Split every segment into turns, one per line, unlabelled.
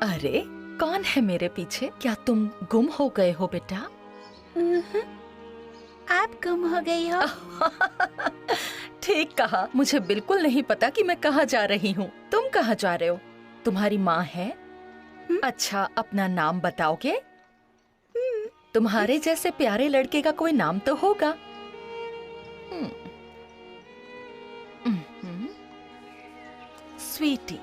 अरे कौन है मेरे पीछे? क्या तुम गुम हो गए हो बेटा?
आप गुम हो गई हो।
ठीक कहा। मुझे बिल्कुल नहीं पता कि मैं कहाँ जा रही हूँ। तुम कहाँ जा रहे हो? तुम्हारी माँ है? अच्छा, अपना नाम बताओगे? तुम्हारे जैसे प्यारे लड़के का कोई नाम तो होगा। स्वीटी।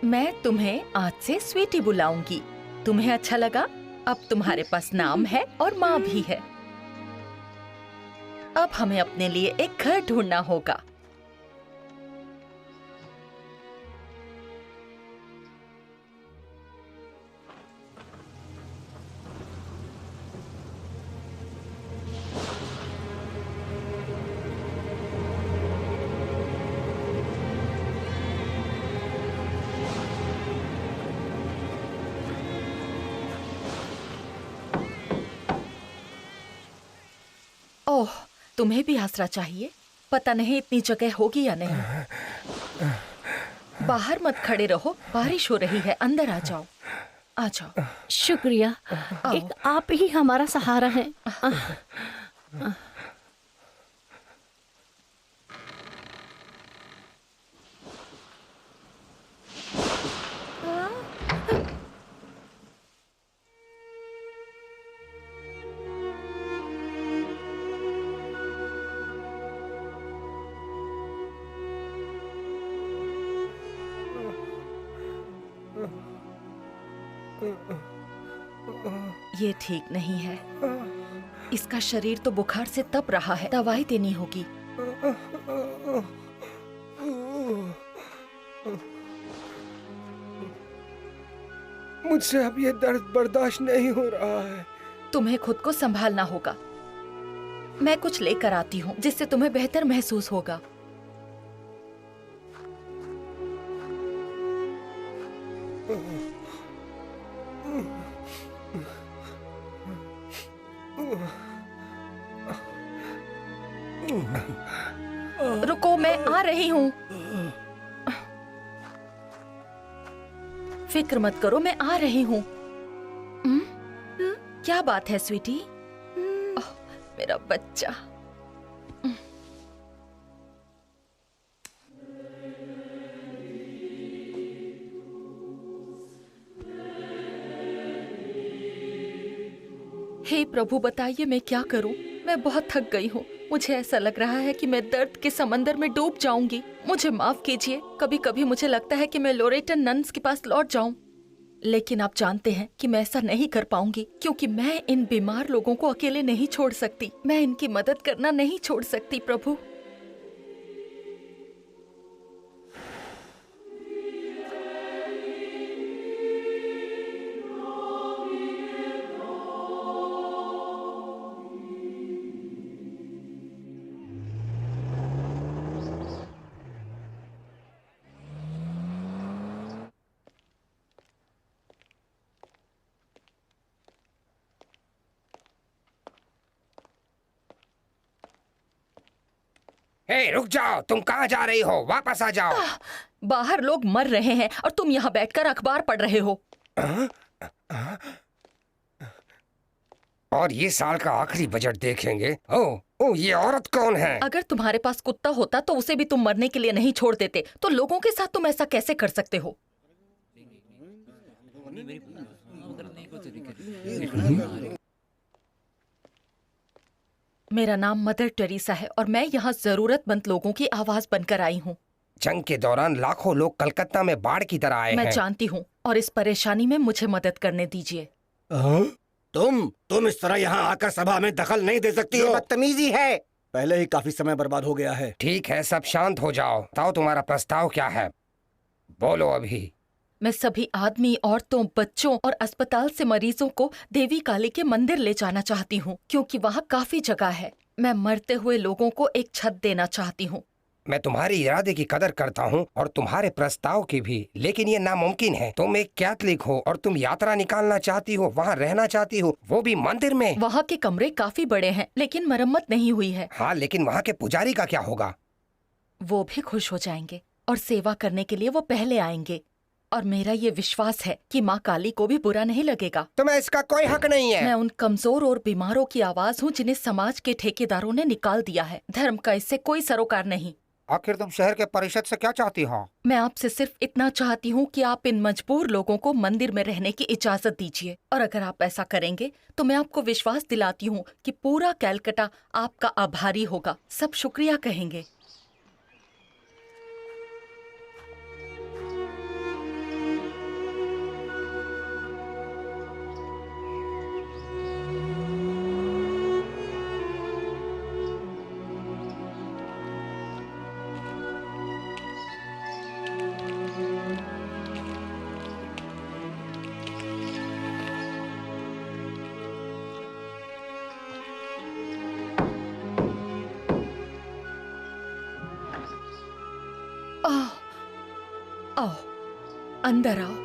मैं तुम्हें आज से स्वीटी बुलाऊंगी। तुम्हें अच्छा लगा? अब तुम्हारे पास नाम है और माँ भी है। अब हमें अपने लिए एक घर ढूंढना होगा। ओह, तुम्हें भी आसरा चाहिए? पता नहीं इतनी जगह होगी या नहीं। बाहर मत खड़े रहो, बारिश हो रही है। अंदर आ जाओ, आ जाओ।
शुक्रिया, एक आप ही हमारा सहारा है।
ये ठीक नहीं है। इसका शरीर तो बुखार से तप रहा है। दवाई देनी होगी।
मुझसे अब ये दर्द बर्दाश्त नहीं हो रहा है।
तुम्हें खुद को संभालना होगा। मैं कुछ लेकर आती हूँ जिससे तुम्हें बेहतर महसूस होगा। रुको, मैं आ रही हूँ। फिक्र मत करो, मैं आ रही हूँ। क्या बात है स्वीटी? ओह, मेरा बच्चा। हे प्रभु, बताइए मैं क्या करूं? मैं बहुत थक गई हूँ। मुझे ऐसा लग रहा है कि मैं दर्द के समंदर में डूब जाऊंगी। मुझे माफ कीजिए। कभी कभी मुझे लगता है कि मैं लोरेटन नन्स के पास लौट जाऊं, लेकिन आप जानते हैं कि मैं ऐसा नहीं कर पाऊंगी, क्योंकि मैं इन बीमार लोगों को अकेले नहीं छोड़ सकती। मैं इनकी मदद करना नहीं छोड़ सकती प्रभु।
हे, रुक जाओ। तुम कहाँ जा रही हो? वापस आ जाओ।
बाहर लोग मर रहे हैं और तुम यहाँ बैठकर अखबार पढ़ रहे हो।
और ये साल का आखिरी बजट देखेंगे। ओह, ये औरत कौन है?
अगर तुम्हारे पास कुत्ता होता तो उसे भी तुम मरने के लिए नहीं छोड़ देते। तो लोगों के साथ तुम ऐसा कैसे कर सकते हो? मेरा नाम मदर टेरेसा है और मैं यहाँ जरूरतमंद लोगों की आवाज बनकर आई हूँ।
जंग के दौरान लाखों लोग कलकत्ता में बाढ़ की तरह आए हैं।
मैं जानती हूँ और इस परेशानी में मुझे मदद करने दीजिए।
तुम इस तरह यहाँ आकर सभा में दखल नहीं दे सकती हो।
बदतमीजी है।
पहले ही काफी समय बर्बाद हो गया है।
ठीक है, सब शांत हो जाओ। बताओ तुम्हारा प्रस्ताव क्या है, बोलो अभी।
मैं सभी आदमी, औरतों, बच्चों और अस्पताल से मरीजों को देवी काली के मंदिर ले जाना चाहती हूँ, क्योंकि वहाँ काफी जगह है। मैं मरते हुए लोगों को एक छत देना चाहती हूँ।
मैं तुम्हारी इरादे की कदर करता हूँ और तुम्हारे प्रस्ताव की भी, लेकिन ये नामुमकिन है। तुम एक कैथलिक हो और तुम यात्रा निकालना चाहती हो, वहाँ रहना चाहती हो, वो भी मंदिर में।
वहाँ के कमरे काफी बड़े हैं, लेकिन मरम्मत नहीं हुई है।
हाँ, लेकिन वहाँ के पुजारी का क्या होगा?
वो भी खुश हो जाएंगे और सेवा करने के लिए वो पहले आएंगे। और मेरा ये विश्वास है कि माँ काली को भी बुरा नहीं लगेगा।
तुम्हें इसका कोई हक नहीं है।
मैं उन कमजोर और बीमारों की आवाज हूँ जिन्हें समाज के ठेकेदारों ने निकाल दिया है। धर्म का इससे कोई सरोकार नहीं।
आखिर तुम शहर के परिषद से क्या चाहती हो?
मैं आपसे सिर्फ इतना चाहती हूँ कि आप इन मजबूर लोगों को मंदिर में रहने की इजाजत दीजिए। और अगर आप ऐसा करेंगे तो मैं आपको विश्वास दिलाती हूँ कि पूरा कैलकाटा आपका आभारी होगा। सब शुक्रिया कहेंगे। आओ, अंदर आओ।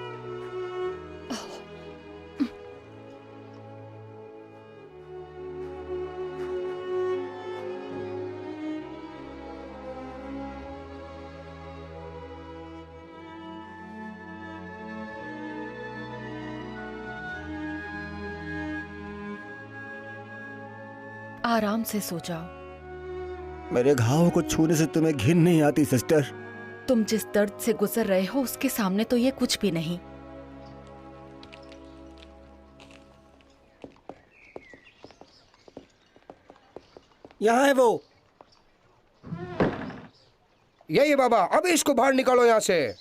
आराम से सो जाओ।
मेरे घावों को छूने से तुम्हें घिन नहीं आती सिस्टर?
तुम जिस दर्द से गुजर रहे हो उसके सामने तो ये कुछ भी नहीं।
यहाँ है वो।
यही बाबा, अभी इसको बाहर निकालो यहाँ से।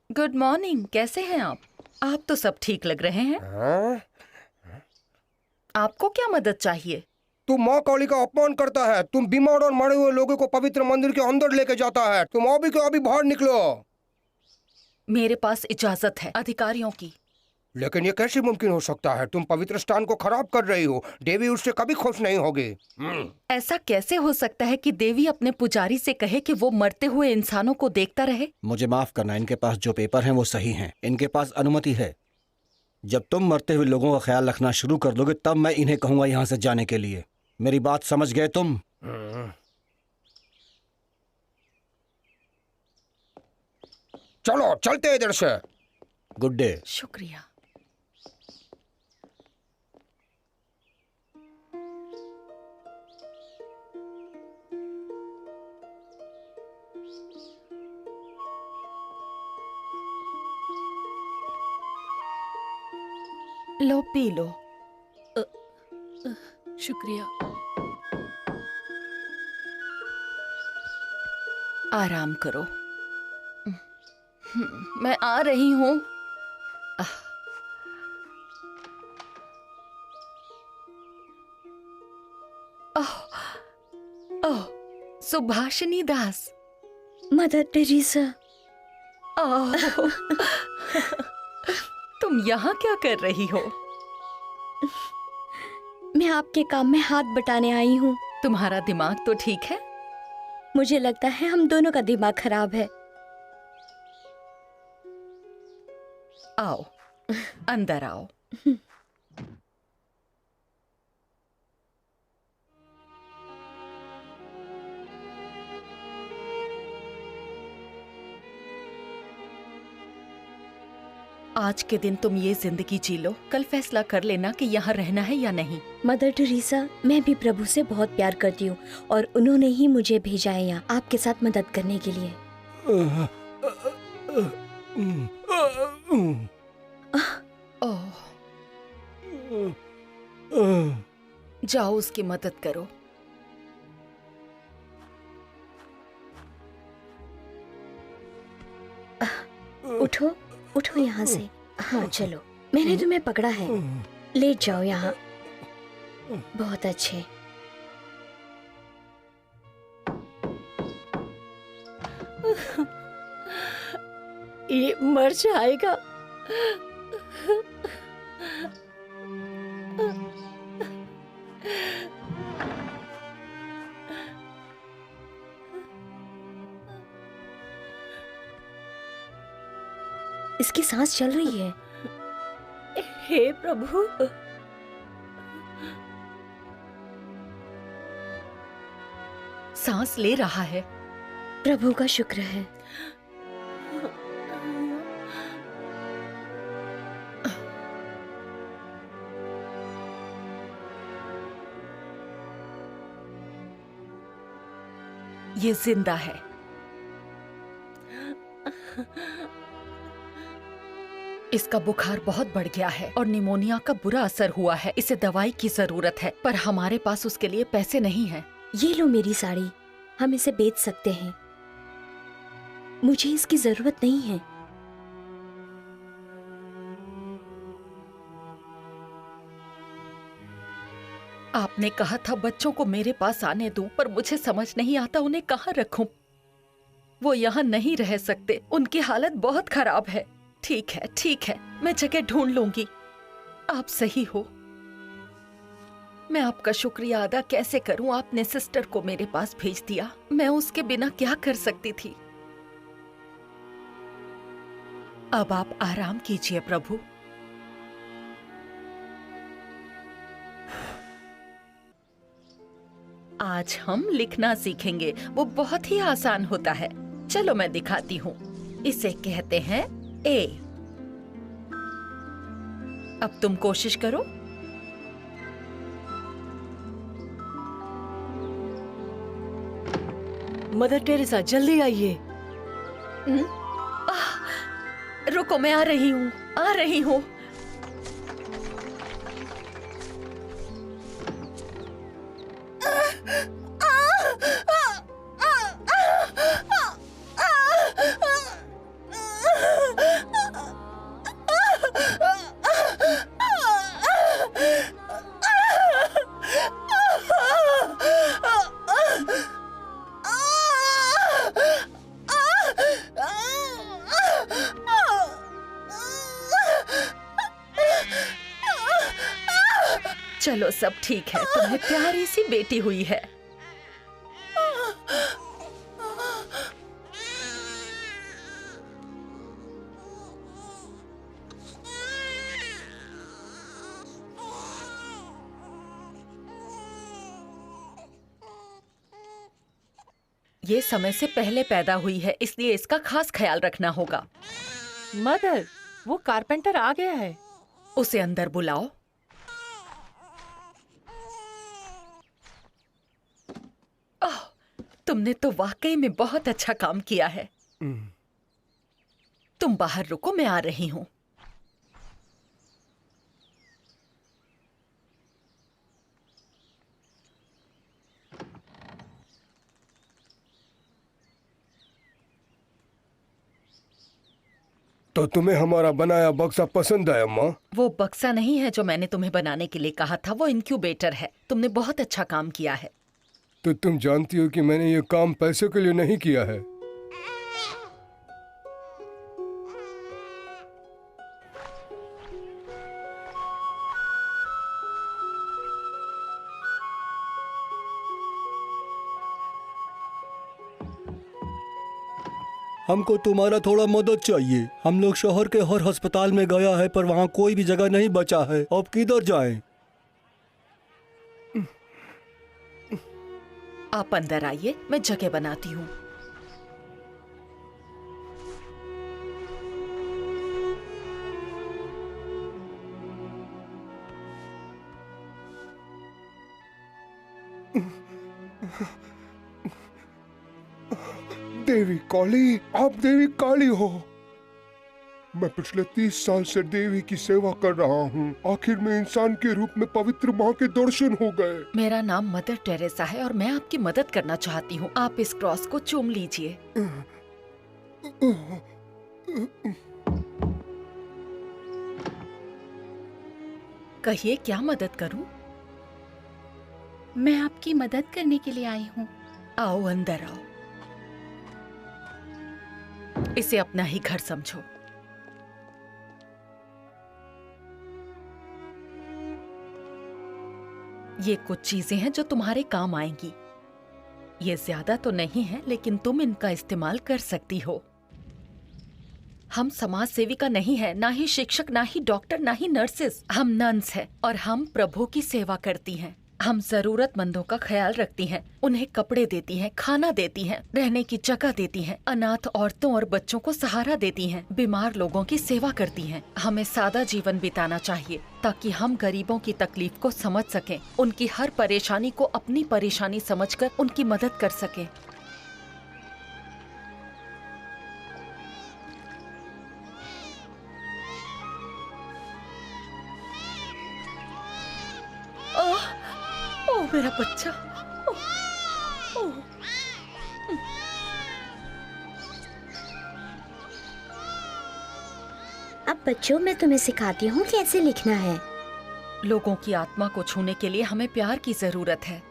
गुड मॉर्निंग, कैसे हैं आप? आप तो सब ठीक लग रहे हैं।
हाँ?
आपको क्या मदद चाहिए?
तू माँ काली का अपमान करता है। तुम बीमार और मरे हुए लोगों को पवित्र मंदिर के अंदर लेके जाता है। तुम अभी के अभी बाहर निकलो।
मेरे पास इजाजत है अधिकारियों की।
लेकिन ये कैसे मुमकिन हो सकता है? तुम पवित्र स्थान को खराब कर रही हो। देवी उससे कभी खुश नहीं होगी।
ऐसा कैसे हो सकता है कि देवी अपने पुजारी से कहे कि वो मरते हुए इंसानों को देखता रहे?
मुझे माफ करना, इनके पास जो पेपर हैं वो सही हैं। इनके पास अनुमति है। जब तुम मरते हुए लोगों का ख्याल रखना शुरू कर दोगे तब मैं इन्हें कहूंगा यहाँ से जाने के लिए। मेरी बात समझ गए तुम?
चलो चलते इधर से।
Good day.
शुक्रिया। लो पी लो।
शुक्रिया।
आराम करो। मैं आ रही हूँ। Oh, Subhashini Das.
Mother Teresa.
Oh, तुम यहाँ क्या कर रही हो?
मैं आपके काम में हाथ बटाने आई हूँ।
तुम्हारा दिमाग तो ठीक है?
मुझे लगता है हम दोनों का दिमाग खराब है।
आओ, अंदर आओ। आज के दिन तुम ये जिंदगी जी लो, कल फैसला कर लेना कि यहाँ रहना है या नहीं।
मदर टेरेसा, मैं भी प्रभु से बहुत प्यार करती हूँ और उन्होंने ही मुझे भेजा है यहाँ आपके साथ मदद करने के लिए।
ओह, जाओ उसकी मदद करो।
उठो, उठो यहाँ से। हाँ चलो, मैंने तुम्हें पकड़ा है, लेट जाओ यहाँ। बहुत अच्छे। ये मर जाएगा। इसकी सांस चल रही है। हे प्रभु।
सांस ले रहा है।
प्रभु का शुक्र है।
ये जिंदा है। इसका बुखार बहुत बढ़ गया है और निमोनिया का बुरा असर हुआ है। इसे दवाई की जरूरत है, पर हमारे पास उसके लिए पैसे नहीं हैं।
ये लो मेरी साड़ी, हम इसे बेच सकते हैं। मुझे इसकी जरूरत नहीं है।
आपने कहा था बच्चों को मेरे पास आने दूं, पर मुझे समझ नहीं आता उन्हें कहाँ रखूं। वो यहाँ नहीं रह सकते, उनकी हालत बहुत खराब है। ठीक है, ठीक है, मैं जगह ढूंढ लूंगी। आप सही हो। मैं आपका शुक्रिया अदा कैसे करूं? आपने सिस्टर को मेरे पास भेज दिया। मैं उसके बिना क्या कर सकती थी? अब आप आराम कीजिए प्रभु। आज हम लिखना सीखेंगे। वो बहुत ही आसान होता है। चलो मैं दिखाती हूँ। इसे कहते हैं ए। अब तुम कोशिश करो।
मदर टेरेसा जल्दी आइए।
रुको, मैं आ रही हूँ, आ रही हूँ। चलो सब ठीक है। तुम्हें प्यारी सी बेटी हुई है। ये समय से पहले पैदा हुई है, इसलिए इसका खास ख्याल रखना होगा।
मदर, वो कारपेंटर आ गया है।
उसे अंदर बुलाओ। तुमने तो वाकई में बहुत अच्छा काम किया है। तुम बाहर रुको, मैं आ रही हूँ।
तो तुम्हें हमारा बनाया बक्सा पसंद आया माँ?
वो बक्सा नहीं है जो मैंने तुम्हें बनाने के लिए कहा था, वो इंक्यूबेटर है। तुमने बहुत अच्छा काम किया है।
तो तुम जानती हो कि मैंने ये काम पैसों के लिए नहीं किया है।
हमको तुम्हारा थोड़ा मदद चाहिए। हम लोग शहर के हर अस्पताल में गया है, पर वहाँ कोई भी जगह नहीं बचा है। अब किधर जाएं?
आप अंदर आइए, मैं जगह बनाती हूँ।
देवी काली, आप देवी काली हो। मैं पिछले 30 साल से देवी की सेवा कर रहा हूँ। आखिर में इंसान के रूप में पवित्र माँ के दर्शन हो गए।
मेरा नाम मदर टेरेसा है और मैं आपकी मदद करना चाहती हूँ। आप इस क्रॉस को चूम लीजिए। 。कहिए, क्या मदद करूं?
मैं आपकी मदद करने के लिए आई हूँ।
आओ, अंदर आओ। इसे अपना ही घर समझो। ये कुछ चीजें हैं जो तुम्हारे काम आएंगी। ये ज्यादा तो नहीं है, लेकिन तुम इनका इस्तेमाल कर सकती हो। हम समाज सेविका नहीं है, ना ही शिक्षक, ना ही डॉक्टर, ना ही नर्सेस। हम नन्स हैं और हम प्रभु की सेवा करती हैं। हम जरूरतमंदों का ख्याल रखती हैं, उन्हें कपड़े देती हैं, खाना देती हैं, रहने की जगह देती हैं, अनाथ औरतों और बच्चों को सहारा देती हैं, बीमार लोगों की सेवा करती हैं। हमें सादा जीवन बिताना चाहिए ताकि हम गरीबों की तकलीफ को समझ सकें, उनकी हर परेशानी को अपनी परेशानी समझकर उनकी मदद कर सकें। ओह, मेरा बच्चा। ओह, ओह।
अब बच्चों, मैं तुम्हें सिखाती हूँ कैसे लिखना है।
लोगों की आत्मा को छूने के लिए हमें प्यार की जरूरत है।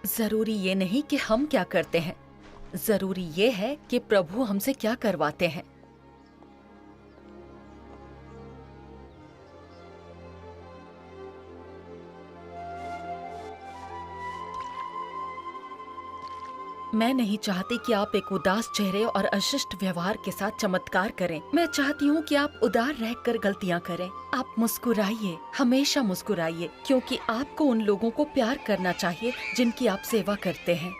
जरूरी ये नहीं कि हम क्या करते हैं, जरूरी ये है कि प्रभु हमसे क्या करवाते हैं। मैं नहीं चाहती कि आप एक उदास चेहरे और अशिष्ट व्यवहार के साथ चमत्कार करें। मैं चाहती हूँ कि आप उदार रहकर गलतियाँ करें। आप मुस्कुराइए, हमेशा मुस्कुराइए, क्योंकि आपको उन लोगों को प्यार करना चाहिए जिनकी आप सेवा करते हैं।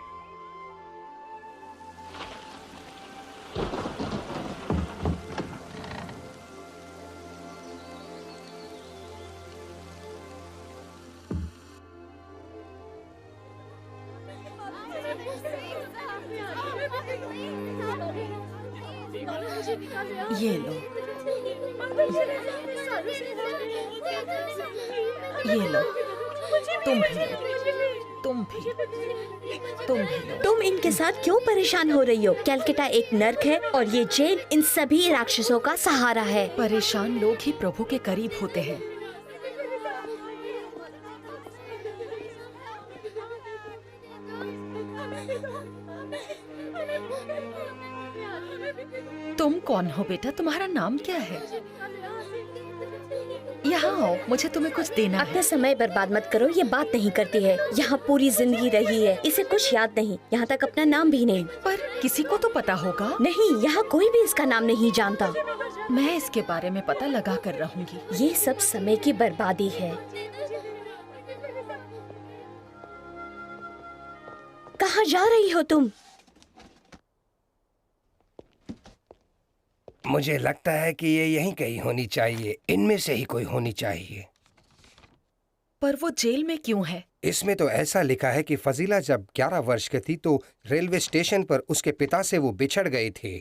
ये लो, ये लो, तुम भी लो, तुम भी, तुम भी लो।
तुम इनके साथ क्यों परेशान हो रही हो? कैलकटा एक नर्क है और ये जेल इन सभी राक्षसों का सहारा है।
परेशान लोग ही प्रभु के करीब होते हैं। तुम कौन हो बेटा? तुम्हारा नाम क्या है? यहाँ आओ, मुझे तुम्हें कुछ देना है।
अपना समय बर्बाद मत करो, ये बात नहीं करती है। यहाँ पूरी जिंदगी रही है, इसे कुछ याद नहीं, यहाँ तक अपना नाम भी नहीं।
पर किसी को तो पता होगा।
नहीं, यहाँ कोई भी इसका नाम नहीं जानता।
मैं इसके बारे में पता लगा कर रहूंगी।
ये सब समय की बर्बादी है। कहाँ जा रही हो तुम?
मुझे लगता है कि ये यहीं कहीं होनी चाहिए, इनमें से ही कोई होनी चाहिए।
पर वो जेल में क्यों है?
इसमें तो ऐसा लिखा है कि फजीला जब 11 वर्ष की थी तो रेलवे स्टेशन पर उसके पिता से वो बिछड़ गए थे।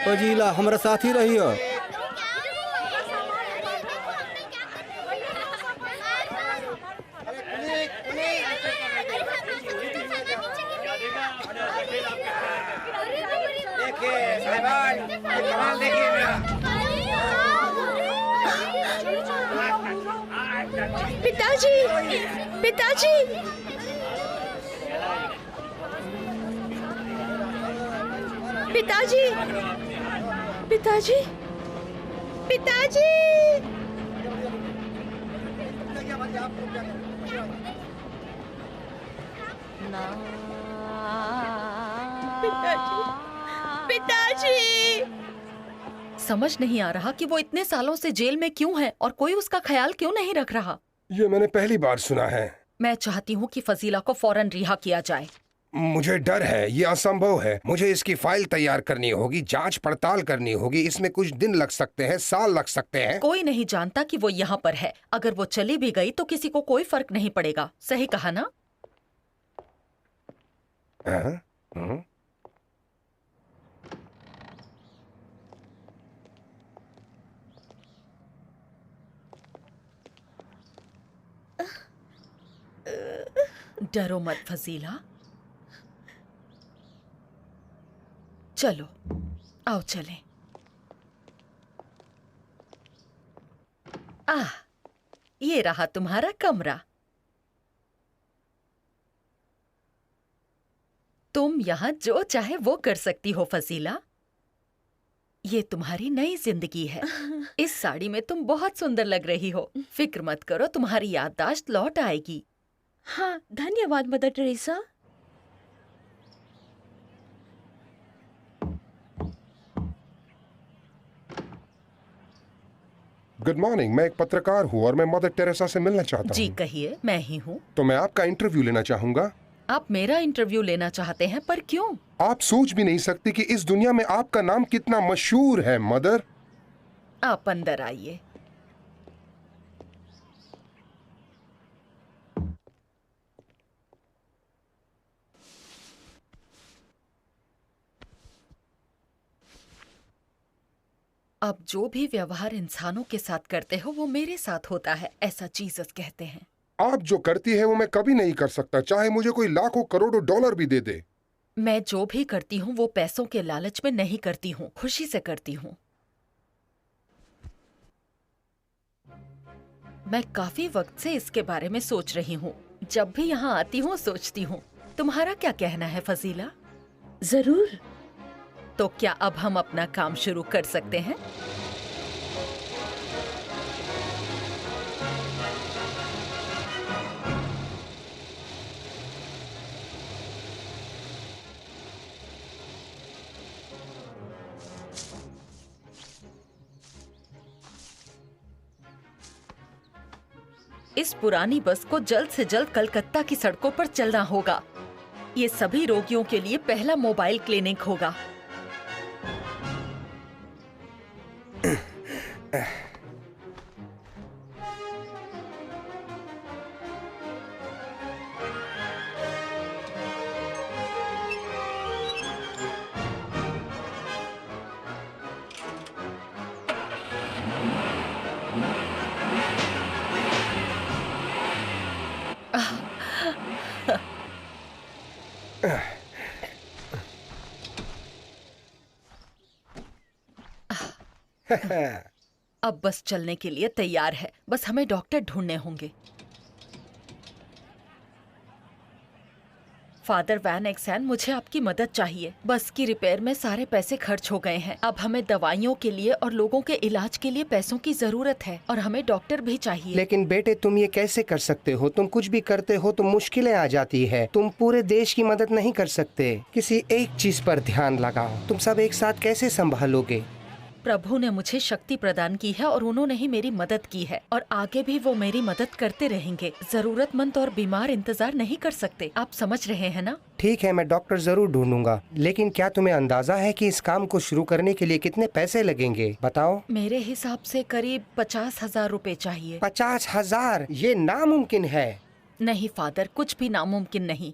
फजीला, हमारा साथ ही रहियो।
पिताजी, पिताजी, पिताजी, पिताजी, पिताजी। पिताजी,
समझ नहीं आ रहा कि वो इतने सालों से जेल में क्यों है और कोई उसका ख्याल क्यों नहीं रख रहा।
ये मैंने पहली बार सुना है।
मैं चाहती हूँ कि फजीला को फौरन रिहा किया जाए।
मुझे डर है, ये असंभव है। मुझे इसकी फाइल तैयार करनी होगी, जांच पड़ताल करनी होगी। इसमें कुछ दिन लग सकते हैं, साल लग सकते हैं।
कोई नहीं जानता कि वो यहाँ पर है। अगर वो चली भी गई तो किसी को कोई फर्क नहीं पड़ेगा। सही कहा ना?
हाँ? हाँ?
डरो मत फजीला। चलो आओ चलें। ये रहा तुम्हारा कमरा। तुम यहाँ जो चाहे वो कर सकती हो फजीला। ये तुम्हारी नई जिंदगी है। इस साड़ी में तुम बहुत सुंदर लग रही हो। फिक्र मत करो, तुम्हारी याददाश्त लौट आएगी।
हाँ, धन्यवाद मदर टेरेसा।
गुड मॉर्निंग, मैं एक पत्रकार हूँ और मैं मदर टेरेसा से मिलना चाहता
जी
हूँ।
कहिए, मैं ही हूँ।
तो मैं आपका इंटरव्यू लेना चाहूंगा।
आप मेरा इंटरव्यू लेना चाहते हैं, पर क्यों?
आप सोच भी नहीं सकती कि इस दुनिया में आपका नाम कितना मशहूर है मदर।
आप अंदर आइए। आप जो भी व्यवहार इंसानों के साथ करते हो वो मेरे साथ होता है, ऐसा जीसस कहते हैं।
आप जो करती है वो मैं कभी नहीं कर सकता, चाहे मुझे कोई लाखों करोड़ों डॉलर भी दे दे।
मैं जो भी करती हूँ वो पैसों के लालच में नहीं करती हूँ, खुशी से करती हूँ। मैं काफी वक्त से इसके बारे में सोच रही हूँ। जब भी यहाँ आती हूँ सोचती हूँ। तुम्हारा क्या कहना है फजीला?
जरूर।
तो क्या अब हम अपना काम शुरू कर सकते हैं? इस पुरानी बस को जल्द से जल्द कलकत्ता की सड़कों पर चलना होगा। ये सभी रोगियों के लिए पहला मोबाइल क्लिनिक होगा। अब बस चलने के लिए तैयार है। बस हमें डॉक्टर ढूंढने होंगे। फादर वैन एक्सन, मुझे आपकी मदद चाहिए। बस की रिपेयर में सारे पैसे खर्च हो गए हैं। अब हमें दवाइयों के लिए और लोगों के इलाज के लिए पैसों की जरूरत है और हमें डॉक्टर भी चाहिए।
लेकिन बेटे, तुम ये कैसे कर सकते हो? तुम कुछ भी करते हो तो मुश्किलें आ जाती है। तुम पूरे देश की मदद नहीं कर सकते। किसी एक चीज पर ध्यान लगाओ। तुम सब एक साथ कैसे संभालोगे?
प्रभु ने मुझे शक्ति प्रदान की है और उन्होंने ही मेरी मदद की है और आगे भी वो मेरी मदद करते रहेंगे। जरूरतमंद और बीमार इंतजार नहीं कर सकते। आप समझ रहे हैं ना?
ठीक है, मैं डॉक्टर जरूर ढूंढूंगा। लेकिन क्या तुम्हें अंदाजा है कि इस काम को शुरू करने के लिए कितने पैसे लगेंगे? बताओ।
मेरे हिसाब से करीब 50,000 रुपए चाहिए।
50,000? ये नामुमकिन है।
नहीं फादर, कुछ भी नामुमकिन नहीं।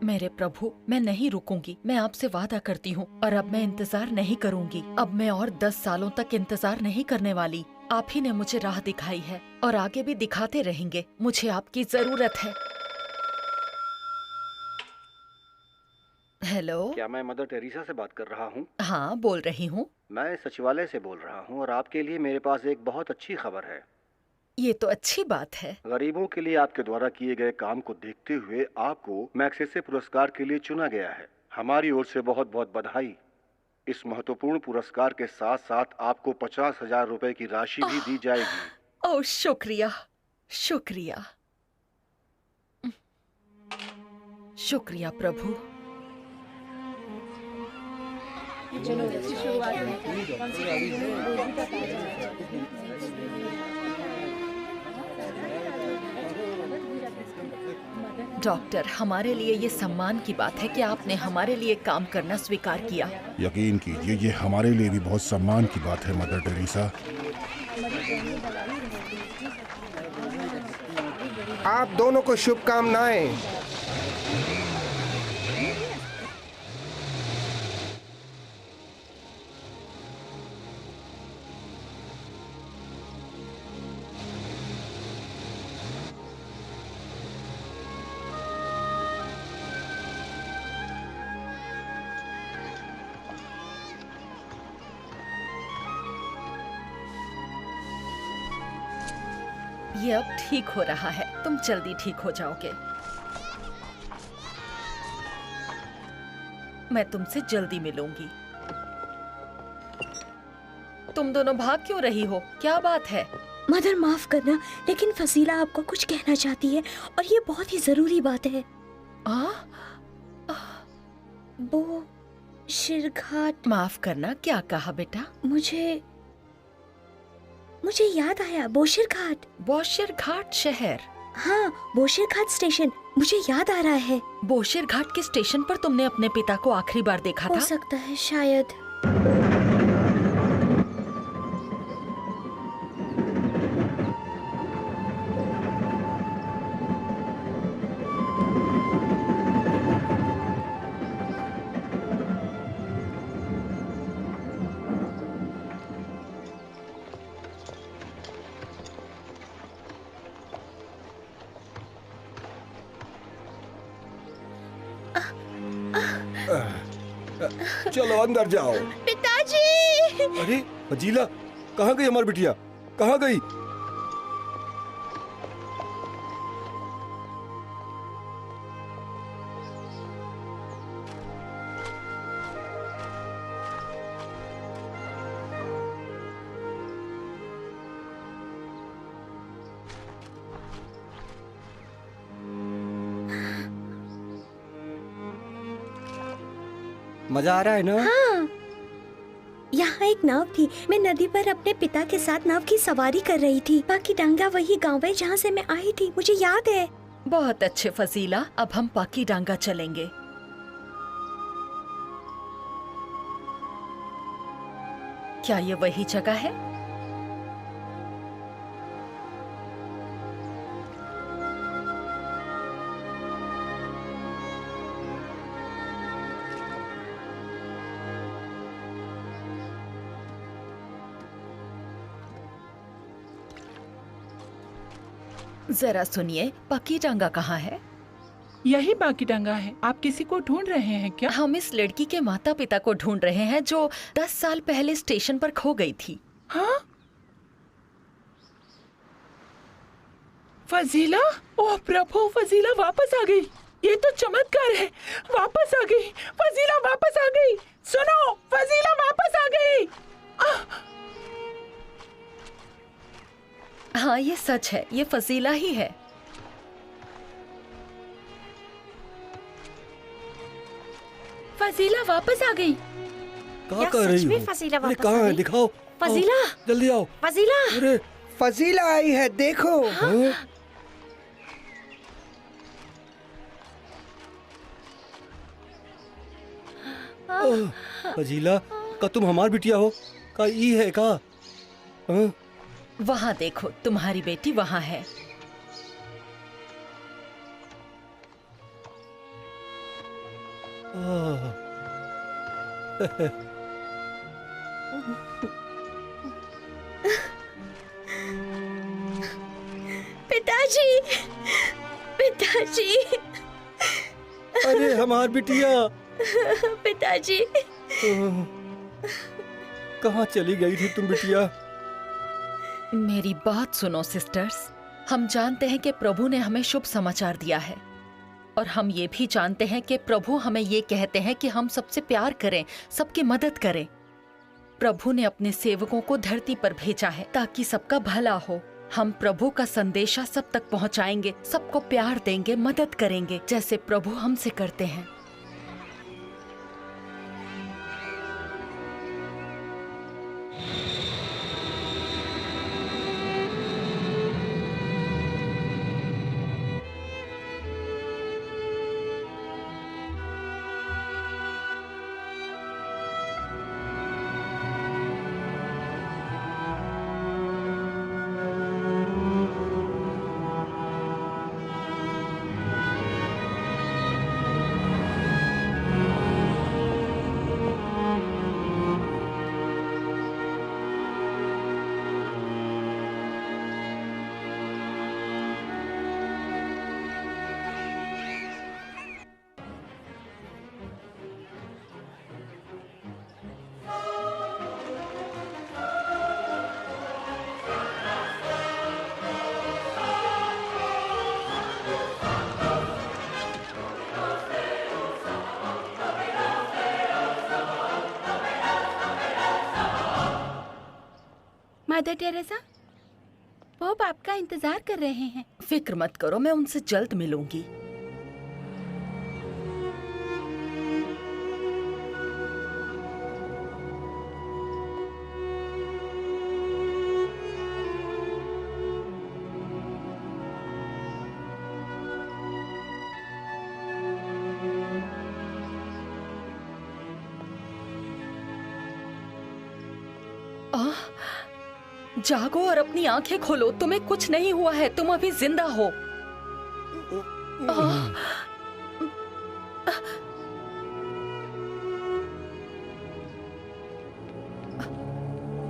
मेरे प्रभु, मैं नहीं रुकूंगी। मैं आपसे वादा करती हूँ और अब मैं इंतजार नहीं करूंगी। अब मैं और 10 सालों तक इंतजार नहीं करने वाली। आप ही ने मुझे राह दिखाई है और आगे भी दिखाते रहेंगे। मुझे आपकी जरूरत है। हेलो,
क्या मैं मदर टेरेसा से बात कर रहा हूँ?
हाँ बोल रही हूँ।
मैं सचिवालय से बोल रहा हूँ और आपके लिए मेरे पास एक बहुत अच्छी खबर है।
ये तो अच्छी बात है।
गरीबों के लिए आपके द्वारा किए गए काम को देखते हुए आपको मैग्सेसे पुरस्कार के लिए चुना गया है। हमारी ओर से बहुत बहुत बधाई। इस महत्वपूर्ण पुरस्कार के साथ साथ आपको 50,000 रुपए की राशि भी दी जाएगी।
ओह शुक्रिया, शुक्रिया, शुक्रिया प्रभु। डॉक्टर, हमारे लिए ये सम्मान की बात है कि आपने हमारे लिए काम करना स्वीकार किया।
यकीन कीजिए, ये हमारे लिए भी बहुत सम्मान की बात है मदर टेरेसा।
आप दोनों को शुभकामनाएं।
ये अब ठीक हो रहा है, तुम जल्दी ठीक हो जाओगे। मैं तुमसे जल्दी मिलूंगी। तुम दोनों भाग क्यों रही हो? क्या बात है?
मदर माफ करना, लेकिन फसीला आपको कुछ कहना चाहती है और ये बहुत ही जरूरी बात है।
आ?
वो शिरघाट।
माफ करना, क्या कहा बेटा?
मुझे याद आया, बोशिर घाट।
बोशिर घाट शहर?
हाँ, बोशिर घाट स्टेशन, मुझे याद आ रहा है।
बोशिर घाट के स्टेशन पर तुमने अपने पिता को आखिरी बार देखा
हो
था?
सकता है, शायद।
चलो अंदर जाओ।
पिताजी!
अरे फजीला, कहाँ गई हमारी बिटिया? कहाँ गई? मजा आ रहा है ना?
हाँ, यहाँ एक नाव थी। मैं नदी पर अपने पिता के साथ नाव की सवारी कर रही थी। बाकी डांगा वही गांव है जहाँ से मैं आई थी, मुझे याद है।
बहुत अच्छे फजीला, अब हम पाकी डांगा चलेंगे। क्या ये वही जगह है? जरा सुनिए, पक्की डांगा कहाँ है?
यही बाकी डंगा है। आप किसी को ढूंढ रहे हैं क्या?
हम इस लड़की के माता पिता को ढूंढ रहे हैं जो 10 साल पहले स्टेशन पर खो गई थी।
हाँ? फजीला? ओह प्रभु, फजीला वापस आ गई। ये तो चमत्कार है। वापस आ गई, फजीला वापस आ गई। सुनो, फजीला वापस आ गई।
हाँ, ये सच है, ये फजीला ही है।
फजीला वापस आ गई।
कहाँ कर रही हो?
फजीला
अरे कहाँ है? दिखाओ।
फजीला!
आओ, जल्दी आओ।
फजीला!
अरे
फजीला आई है, देखो।
हाँ? फजीला, का तुम हमार बिटिया हो? का ई है का? हाँ?
वहाँ देखो, तुम्हारी बेटी वहाँ है।
पिताजी! पिताजी!
अरे हमार बिटिया
पिताजी!
कहाँ चली गई थी तुम बिटिया?
मेरी बात सुनो सिस्टर्स, हम जानते हैं कि प्रभु ने हमें शुभ समाचार दिया है और हम ये भी जानते हैं कि प्रभु हमें ये कहते हैं कि हम सबसे प्यार करें, सबकी मदद करें। प्रभु ने अपने सेवकों को धरती पर भेजा है ताकि सबका भला हो। हम प्रभु का संदेशा सब तक पहुंचाएंगे, सबको प्यार देंगे, मदद करेंगे, जैसे प्रभु हमसे करते हैं।
मदर टेरेसा, पोप आपका इंतजार कर रहे हैं।
फिक्र मत करो, मैं उनसे जल्द मिलूंगी। जागो और अपनी आंखें खोलो, तुम्हें कुछ नहीं हुआ है, तुम अभी जिंदा हो।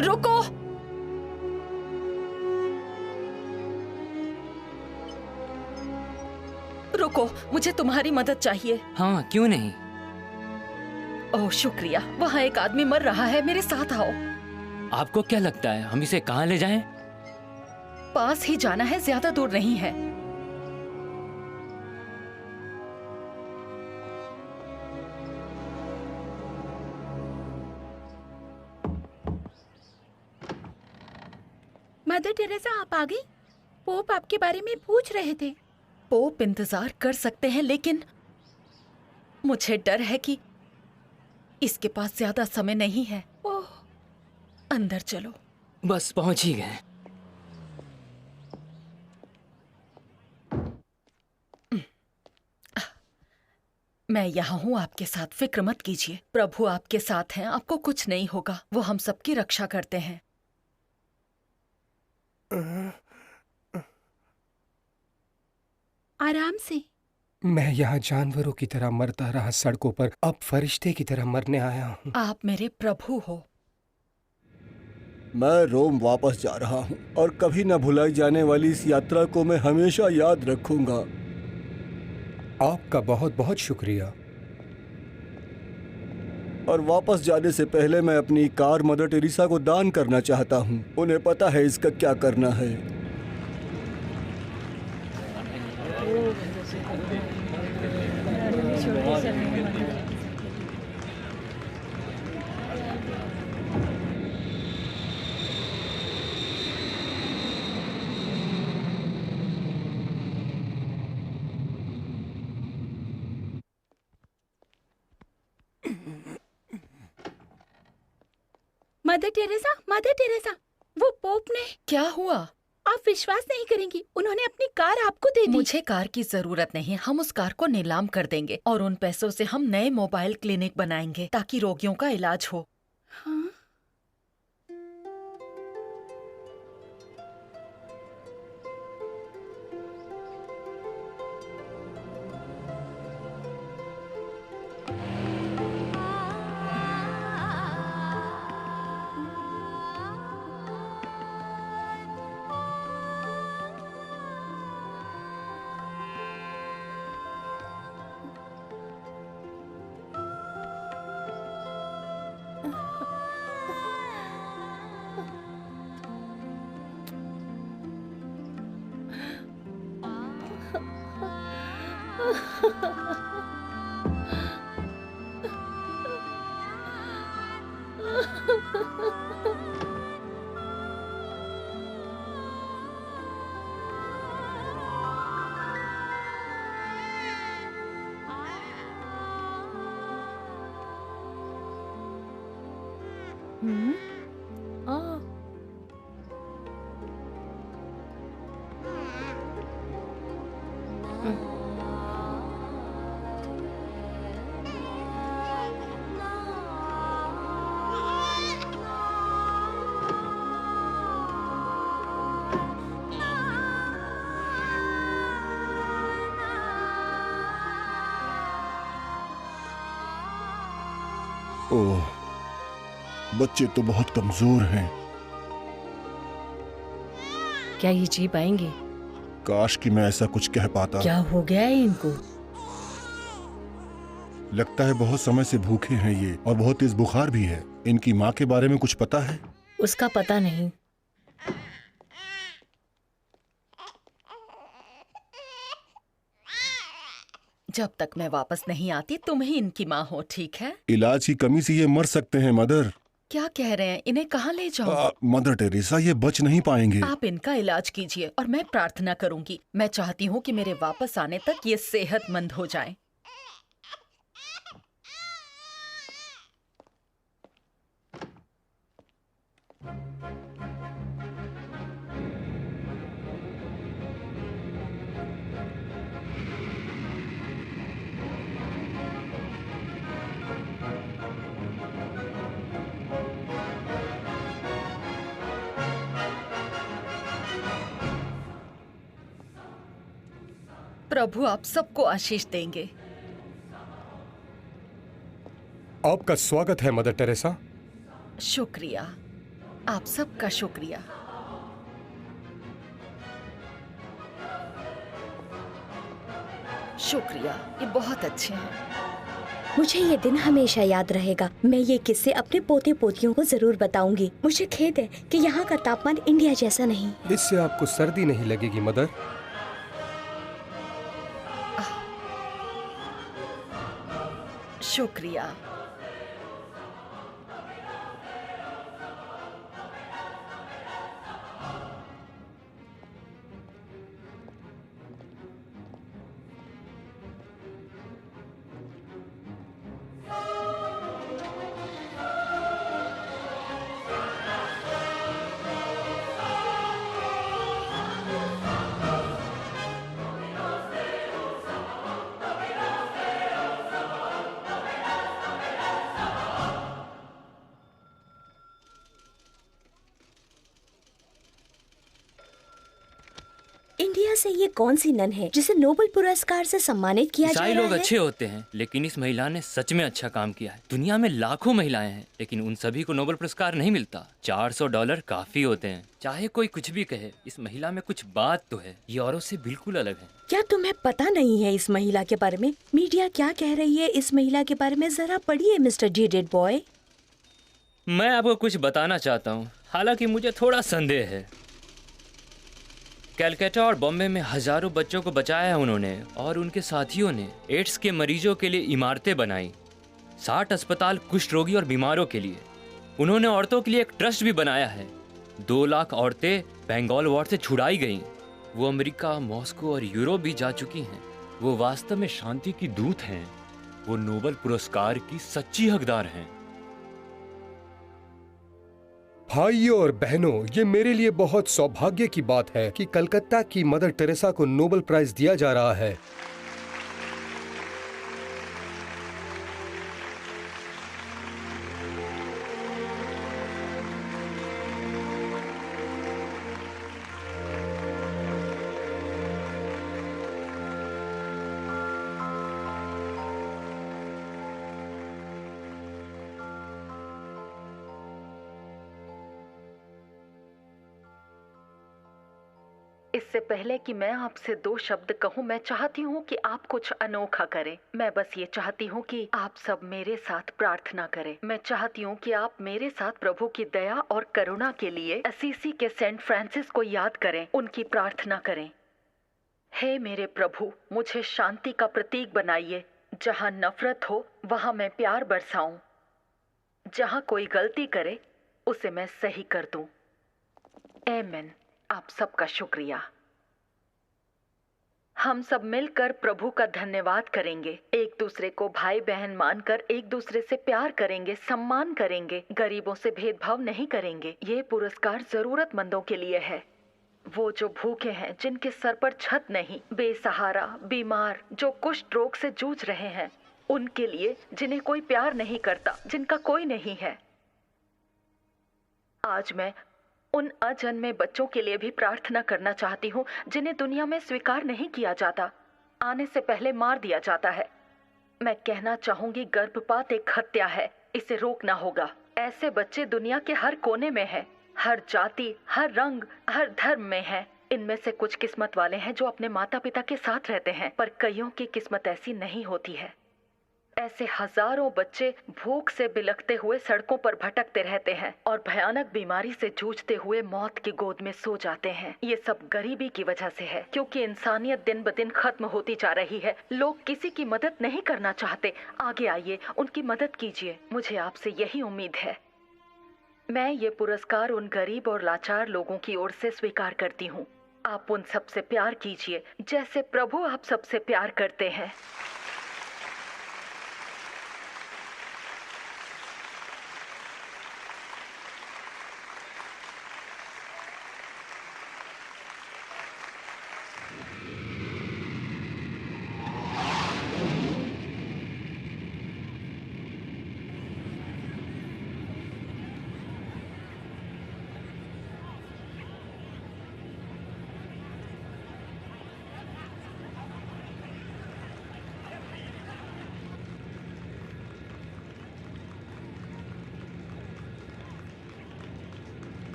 रुको, रुको, मुझे तुम्हारी मदद चाहिए।
हाँ, क्यों नहीं।
ओह शुक्रिया, वहाँ एक आदमी मर रहा है, मेरे साथ आओ।
आपको क्या लगता है हम इसे कहाँ ले जाएं?
पास ही जाना है, ज्यादा दूर नहीं है।
मदर टेरेसा, आप आ गई? पोप आपके बारे में पूछ रहे थे।
पोप इंतजार कर सकते हैं, लेकिन मुझे डर है कि इसके पास ज्यादा समय नहीं है। ओह, अंदर चलो।
बस पहुंच ही गए।
मैं यहाँ हूँ आपके साथ, फिक्र मत कीजिए। प्रभु आपके साथ हैं, आपको कुछ नहीं होगा। वो हम सबकी रक्षा करते हैं।
आराम से।
मैं यहाँ जानवरों की तरह मरता रहा सड़कों पर, अब फरिश्ते की तरह मरने आया हूँ।
आप मेरे प्रभु हो।
मैं रोम वापस जा रहा हूँ और कभी न भुलाई जाने वाली इस यात्रा को मैं हमेशा याद रखूंगा।
आपका बहुत बहुत शुक्रिया।
और वापस जाने से पहले मैं अपनी कार मदर टेरेसा को दान करना चाहता हूँ। उन्हें पता है इसका क्या करना है।
मदर टेरेसा, वो पोप ने।
क्या हुआ?
आप विश्वास नहीं करेंगी, उन्होंने अपनी कार आपको दे दी।
मुझे कार की जरूरत नहीं, हम उस कार को नीलाम कर देंगे और उन पैसों से हम नए मोबाइल क्लिनिक बनाएंगे ताकि रोगियों का इलाज हो।
हाँ?
ओह, बच्चे तो बहुत कमजोर हैं।
क्या ये जी पाएंगे?
काश कि मैं ऐसा कुछ कह पाता।
क्या हो गया है इनको?
लगता है बहुत समय से भूखे हैं ये, और बहुत तेज बुखार भी है। इनकी माँ के बारे में कुछ पता है?
उसका पता नहीं।
जब तक मैं वापस नहीं आती तुम ही इनकी माँ हो, ठीक है?
इलाज की कमी से ये मर सकते हैं मदर।
क्या कह रहे हैं? इन्हें कहाँ ले जाऊं?
मदर टेरेसा, ये बच नहीं पाएंगे।
आप इनका इलाज कीजिए और मैं प्रार्थना करूंगी। मैं चाहती हूँ कि मेरे वापस आने तक ये सेहतमंद हो जाएं। प्रभु आप सबको आशीष देंगे।
आपका स्वागत है मदर टेरेसा।
शुक्रिया, आप सबका शुक्रिया। शुक्रिया, ये बहुत अच्छे हैं।
मुझे ये दिन हमेशा याद रहेगा। मैं ये किस्से अपने पोते पोतियों को जरूर बताऊंगी। मुझे खेद है कि यहाँ का तापमान इंडिया जैसा नहीं।
इससे आपको सर्दी नहीं लगेगी मदर।
शुक्रिया।
इंडिया से ये कौन सी नन है जिसे नोबेल पुरस्कार से सम्मानित किया जा
ईसाई
रहा
लोग
है?
अच्छे होते हैं, लेकिन इस महिला ने सच में अच्छा काम किया है। दुनिया में लाखों महिलाएं हैं, लेकिन उन सभी को नोबेल पुरस्कार नहीं मिलता। $400 काफी होते हैं। चाहे कोई कुछ भी कहे, इस महिला में कुछ बात तो है। ये औरों से बिल्कुल अलग है।
क्या तुम्हें पता नहीं है इस महिला के बारे में? मीडिया क्या कह रही है इस महिला के बारे में? जरा पढ़िए मिस्टर जी डेड बॉय।
मैं आपको कुछ बताना चाहता हूँ, हालांकि मुझे थोड़ा संदेह है। कैलकाटा और बॉम्बे में हजारों बच्चों को बचाया है उन्होंने, और उनके साथियों ने एड्स के मरीजों के लिए इमारतें बनाई, 60 अस्पताल कुष्ठ रोगी और बीमारों के लिए। उन्होंने औरतों के लिए एक ट्रस्ट भी बनाया है। 2 लाख औरतें बंगाल वार से छुड़ाई गईं। वो अमेरिका, मॉस्को और यूरोप भी जा चुकी हैं। वो वास्तव में शांति की दूत हैं। वो नोबेल पुरस्कार की सच्ची हकदार हैं।
भाइयों और बहनों, ये मेरे लिए बहुत सौभाग्य की बात है कि कलकत्ता की मदर टेरेसा को नोबेल प्राइज दिया जा रहा है।
इससे पहले कि मैं आपसे 2 शब्द कहूँ, मैं चाहती हूँ कि आप कुछ अनोखा करें। मैं बस ये चाहती हूँ कि आप सब मेरे साथ प्रार्थना करें। मैं चाहती हूँ कि आप मेरे साथ प्रभु की दया और करुणा के लिए असीसी के सेंट फ्रांसिस को याद करें, उनकी प्रार्थना करें। हे मेरे प्रभु, मुझे शांति का प्रतीक बनाइए। जहाँ नफरत हो वहाँ मैं प्यार बरसाऊं। जहाँ कोई गलती करे उसे मैं सही कर दूं। आमीन। आप सबका शुक्रिया। हम सब मिलकर प्रभु का धन्यवाद करेंगे। एक दूसरे को भाई बहन मानकर एक दूसरे से प्यार करेंगे, सम्मान करेंगे, गरीबों से भेदभाव नहीं करेंगे। ये पुरस्कार जरूरतमंदों के लिए है। वो जो भूखे हैं, जिनके सर पर छत नहीं, बेसहारा, बीमार, जो कुष्ठ रोग से जूझ रहे हैं, उनके लिए, जिन्हें कोई प्यार नहीं करता, जिनका कोई नहीं है। आज मैं उन अजन्मे बच्चों के लिए भी प्रार्थना करना चाहती हूँ जिन्हें दुनिया में स्वीकार नहीं किया जाता, आने से पहले मार दिया जाता है। मैं कहना चाहूंगी, गर्भपात एक हत्या है, इसे रोकना होगा। ऐसे बच्चे दुनिया के हर कोने में हैं, हर जाति, हर रंग, हर धर्म में हैं। इनमें से कुछ किस्मत वाले हैं जो अपने माता पिता के साथ रहते हैं, पर कईयों की किस्मत ऐसी नहीं होती है। ऐसे हजारों बच्चे भूख से बिलखते हुए सड़कों पर भटकते रहते हैं और भयानक बीमारी से जूझते हुए मौत की गोद में सो जाते हैं। ये सब गरीबी की वजह से है, क्योंकि इंसानियत दिन ब दिन खत्म होती जा रही है। लोग किसी की मदद नहीं करना चाहते। आगे आइए, उनकी मदद कीजिए। मुझे आपसे यही उम्मीद है। मैं ये पुरस्कार उन गरीब और लाचार लोगों की ओर से स्वीकार करती हूँ। आप उन सबसे प्यार कीजिए जैसे प्रभु आप सबसे प्यार करते हैं।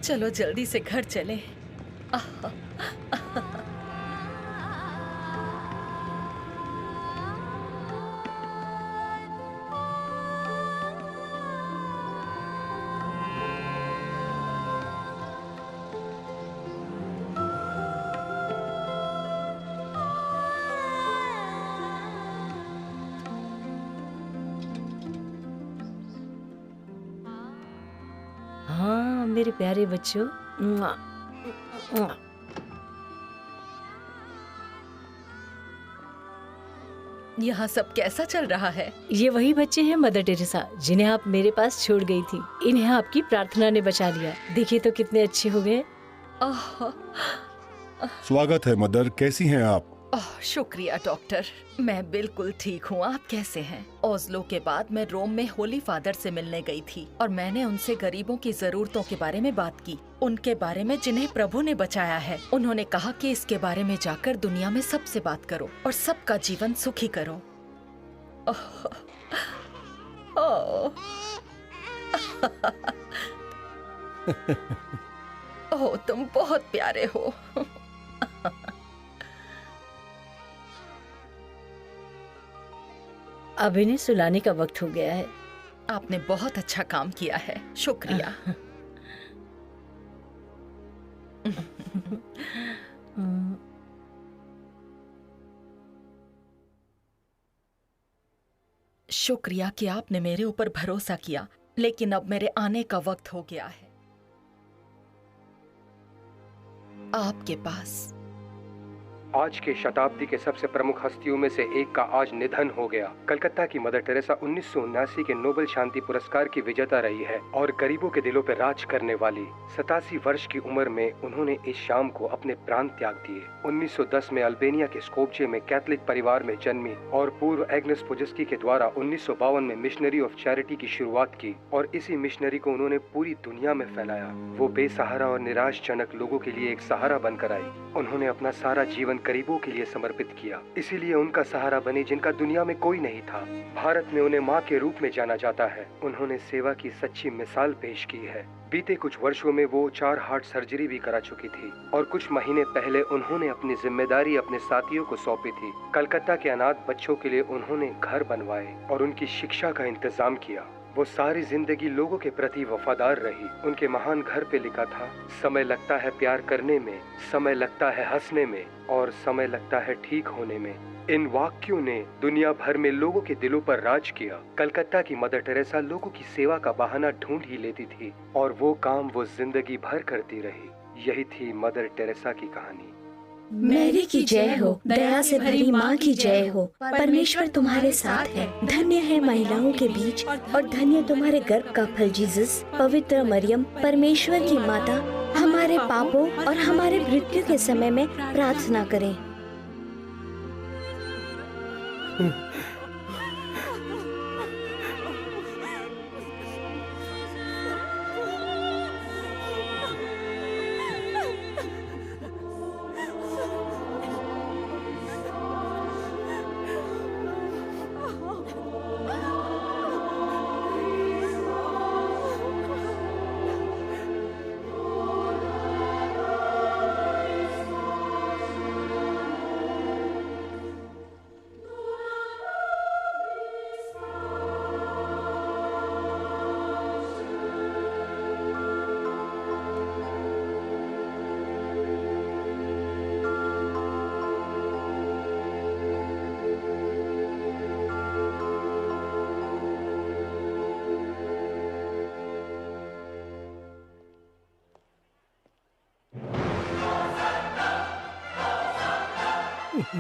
चलो जल्दी से घर चलें।
हाँ मेरे प्यारे बच्चों। मुआ, मुआ।
यहाँ सब कैसा चल रहा है?
ये वही बच्चे हैं मदर टेरेसा जिन्हें आप मेरे पास छोड़ गई थी। इन्हें आपकी प्रार्थना ने बचा लिया। देखिए तो कितने अच्छे हो गए।
स्वागत है मदर, कैसी हैं आप?
शुक्रिया डॉक्टर, मैं बिल्कुल ठीक हूँ। आप कैसे हैं? ओस्लो के बाद मैं रोम में होली फादर से मिलने गई थी और मैंने उनसे गरीबों की जरूरतों के बारे में बात की, उनके बारे में जिन्हें प्रभु ने बचाया है। उन्होंने कहा कि इसके बारे में जाकर दुनिया में सबसे बात करो और सबका जीवन सुखी करो। ओह तुम बहुत प्यारे हो।
अब इन्हें सुलाने का वक्त हो गया है।
आपने बहुत अच्छा काम किया है, शुक्रिया। शुक्रिया कि आपने मेरे ऊपर भरोसा किया, लेकिन अब मेरे आने का वक्त हो गया है। आपके पास
आज के शताब्दी के सबसे प्रमुख हस्तियों में से एक का आज निधन हो गया। कलकत्ता की मदर टेरेसा 1979 के नोबेल शांति पुरस्कार की विजेता रही है और गरीबों के दिलों पर राज करने वाली। 87 वर्ष की उम्र में उन्होंने इस शाम को अपने प्राण त्याग दिए। 1910 में अल्बेनिया के स्कोपजे में कैथोलिक परिवार में जन्मी और पूर्व एग्नेस पोजेस्की के द्वारा 1952 में मिशनरी ऑफ चैरिटी की शुरुआत की और इसी मिशनरी को उन्होंने पूरी दुनिया में फैलाया। वो बेसहारा और निराशजनक लोगों के लिए एक सहारा बनकर आई। उन्होंने अपना सारा जीवन गरीबों के लिए समर्पित किया, इसीलिए उनका सहारा बनी जिनका दुनिया में कोई नहीं था। भारत में उन्हें माँ के रूप में जाना जाता है। उन्होंने सेवा की सच्ची मिसाल पेश की है। बीते कुछ वर्षों में वो 4 हार्ट सर्जरी भी करा चुकी थी और कुछ महीने पहले उन्होंने अपनी जिम्मेदारी अपने साथियों को सौंपी थी। कलकत्ता के अनाथ बच्चों के लिए उन्होंने घर बनवाए और उनकी शिक्षा का इंतजाम किया। वो सारी जिंदगी लोगों के प्रति वफादार रही। उनके महान घर पे लिखा था, समय लगता है प्यार करने में, समय लगता है हंसने में और समय लगता है ठीक होने में। इन वाक्यों ने दुनिया भर में लोगों के दिलों पर राज किया। कलकत्ता की मदर टेरेसा लोगों की सेवा का बहाना ढूंढ ही लेती थी और वो काम वो जिंदगी भर करती रही। यही थी मदर टेरेसा की कहानी।
मैरी की जय हो, दया से भरी माँ की जय हो। परमेश्वर तुम्हारे साथ है, धन्य है महिलाओं के बीच और धन्य तुम्हारे गर्भ का फल जीसस। पवित्र मरियम, परमेश्वर की माता, हमारे पापों और हमारे मृत्यु के समय में प्रार्थना करें।
यही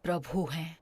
प्रभु हैं।